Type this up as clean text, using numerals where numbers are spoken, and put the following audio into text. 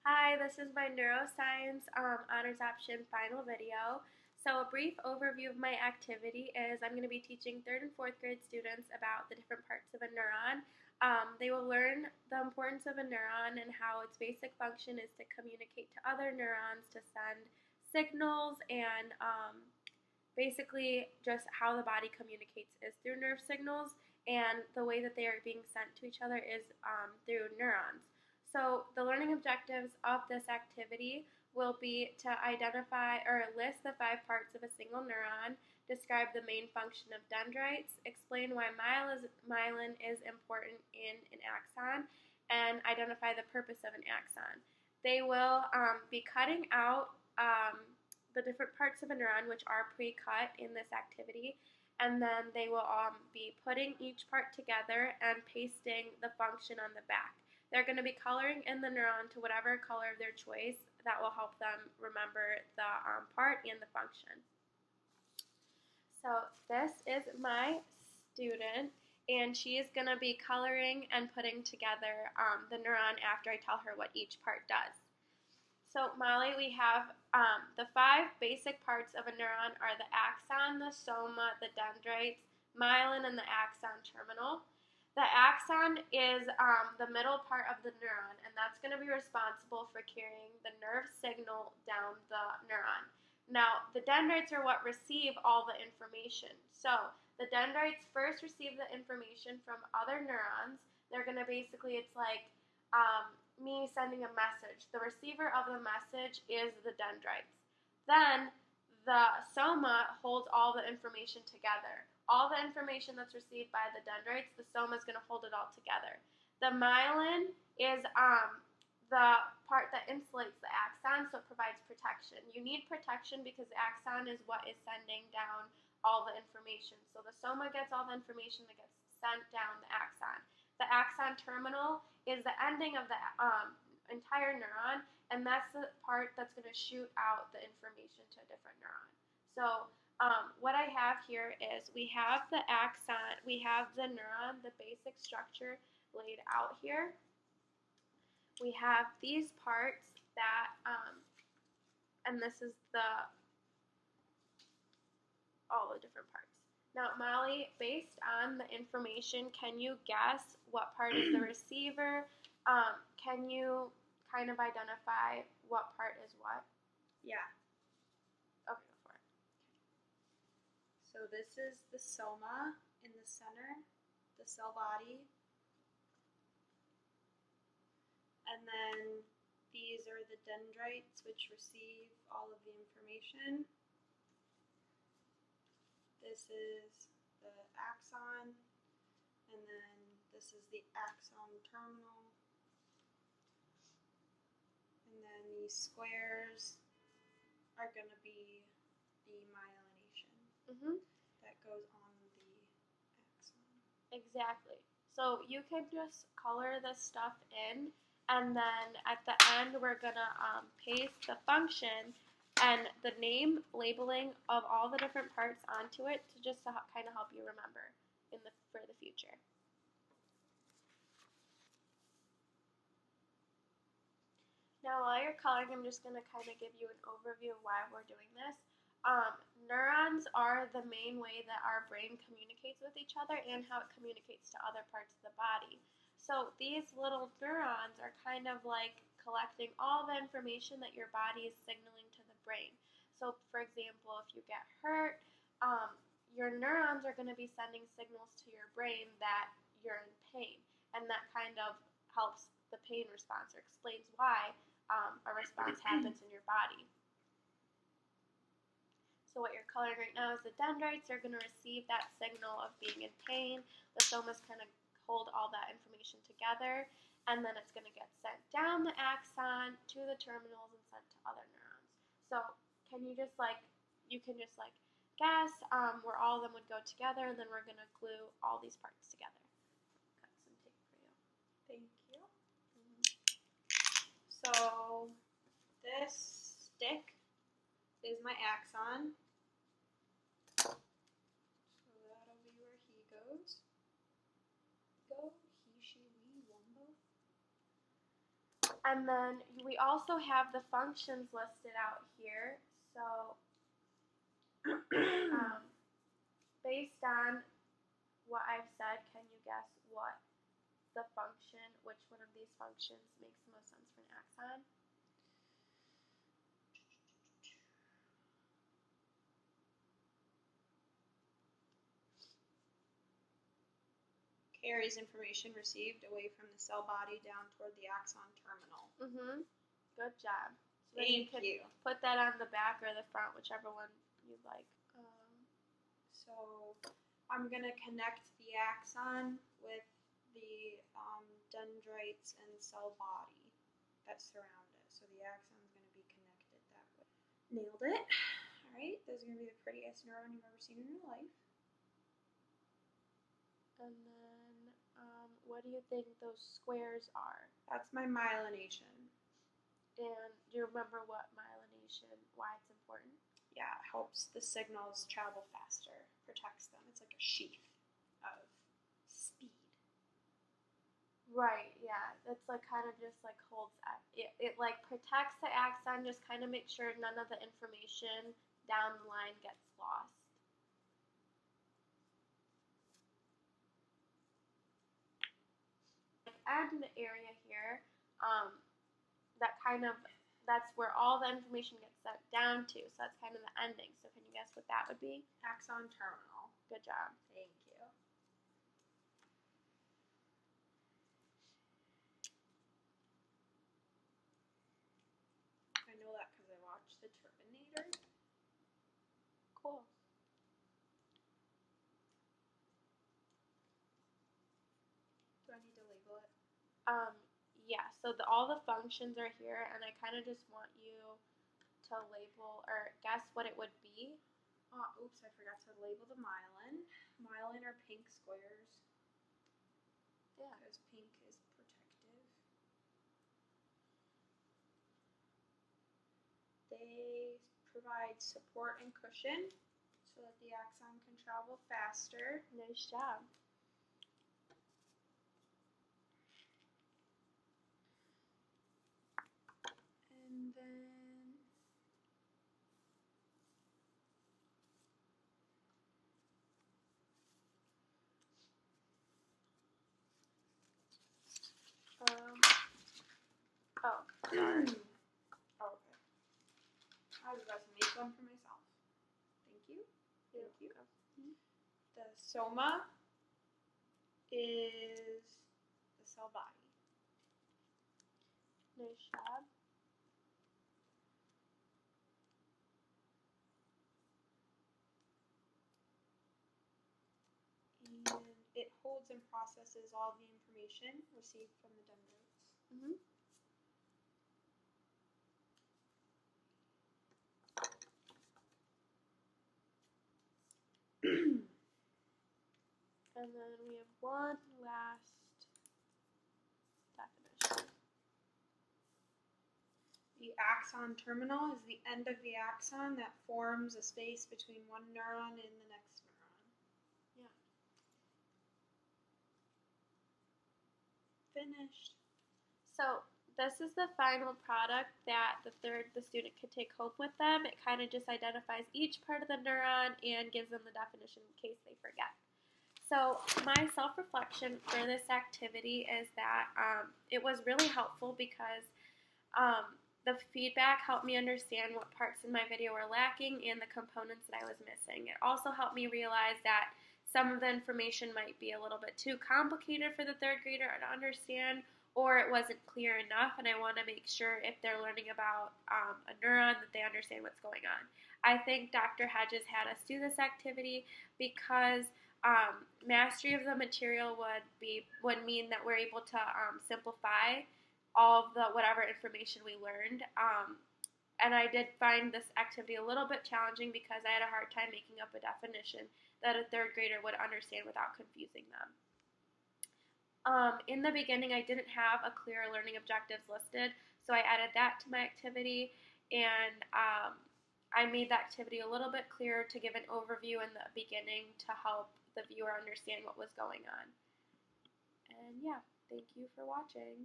Hi, this is my neuroscience honors option final video. So a brief overview of my activity is I'm going to be teaching 3rd and 4th grade students about the different parts of a neuron. They will learn the importance of a neuron and how its basic function is to communicate to other neurons to send signals and basically just how the body communicates is through nerve signals, and the way that they are being sent to each other is through neurons. So the learning objectives of this activity will be to identify or list the 5 parts of a single neuron, describe the main function of dendrites, explain why myelin is important in an axon, and identify the purpose of an axon. They will be cutting out the different parts of a neuron, which are pre-cut in this activity, and then they will be putting each part together and pasting the function on the back. They're going to be coloring in the neuron to whatever color of their choice that will help them remember the part and the function. So this is my student, and she is going to be coloring and putting together the neuron after I tell her what each part does. So Molly, we have the 5 basic parts of a neuron are the axon, the soma, the dendrites, myelin, and the axon terminal. The axon is the middle part of the neuron, and that's going to be responsible for carrying the nerve signal down the neuron. Now, the dendrites are what receive all the information. So, the dendrites first receive the information from other neurons. They're going to basically, it's like me sending a message. The receiver of the message is the dendrites. Then, the soma holds all the information together. All the information that's received by the dendrites, the soma is going to hold it all together. The myelin is the part that insulates the axon, so it provides protection. You need protection because the axon is what is sending down all the information. So the soma gets all the information that gets sent down the axon. The axon terminal is the ending of the entire neuron, and that's the part that's going to shoot out the information to a different neuron. So what I have here is we have the axon, we have the neuron, the basic structure laid out here. We have these parts that, and this is all the different parts. Now, Molly, based on the information, can you guess what part is the receiver? Can you kind of identify what part is what? Yeah. Okay, go for it. So this is the soma in the center, the cell body. And then these are the dendrites, which receive all of the information. This is the axon, and then this is the axon terminal. And then these squares are going to be the myelination that goes on the axon. Exactly. So you can just color this stuff in, and then at the end we're going to paste the function and the name labeling of all the different parts onto it to just to kind of help you remember for the future. Now while you're coloring, I'm just going to kind of give you an overview of why we're doing this. Neurons are the main way that our brain communicates with each other and how it communicates to other parts of the body. So these little neurons are kind of like collecting all the information that your body is signaling to the brain. So for example, if you get hurt, your neurons are going to be sending signals to your brain that you're in pain, and that kind of helps the pain response or explains why a response happens in your body. So what you're coloring right now is the dendrites are going to receive that signal of being in pain. The somas kind of hold all that information together, and then it's going to get sent down the axon to the terminals and sent to other neurons. So can you just you can just guess where all of them would go together, and then we're going to glue all these parts together. Got some tape for you. Thank you. So this stick is my axon. So that'll be where he goes. Go, he, she, we, wombo. And then we also have the functions listed out here. So based on what I've said, can you guess what the function, which one of these functions makes the most sense for an axon? Carries information received away from the cell body down toward the axon terminal. Good job. So Thank you. Put that on the back or the front, whichever one you'd like. So I'm going to connect the axon with the dendrites and cell body that surround it. So the axon is going to be connected that way. Nailed it. All right, those are going to be the prettiest neuron you've ever seen in your life. And then, what do you think those squares are? That's my myelination. And do you remember what myelination, why it's important? Yeah, it helps the signals travel faster, protects them. It's like a sheath of speed. Right, yeah. It's like kind of just like holds, it like protects the axon, just kind of makes sure none of the information down the line gets lost. End area here, that's where all the information gets sent down to. So that's kind of the ending. So can you guess what that would be? Axon terminal. Good job. Thank you. I know that because I watched The Terminator. Cool. Do I need to label it? Yeah, so all the functions are here, and I kind of just want you to label or guess what it would be. Oops, I forgot to label the myelin. Myelin are pink squares. Yeah. Because pink is protective. They provide support and cushion so that the axon can travel faster. Nice job. And then sorry. Okay. I was about to make one for myself. Thank you. Thank you. The soma is the cell body. Nice job. And it holds and processes all the information received from the dendrites. And then we have one last definition. The axon terminal is the end of the axon that forms a space between one neuron and the next neuron. Yeah. Finished. So this is the final product that the student could take home with them. It kind of just identifies each part of the neuron and gives them the definition in case they forget. So my self-reflection for this activity is that it was really helpful because the feedback helped me understand what parts in my video were lacking and the components that I was missing. It also helped me realize that some of the information might be a little bit too complicated for the third grader to understand, or it wasn't clear enough, and I want to make sure if they're learning about a neuron that they understand what's going on. I think Dr. Hedges had us do this activity because mastery of the material would mean that we're able to simplify all of the whatever information we learned. And I did find this activity a little bit challenging because I had a hard time making up a definition that a third grader would understand without confusing them. In the beginning, I didn't have a clear learning objectives listed, so I added that to my activity, and I made the activity a little bit clearer to give an overview in the beginning to help the viewer understand what was going on. And yeah, thank you for watching.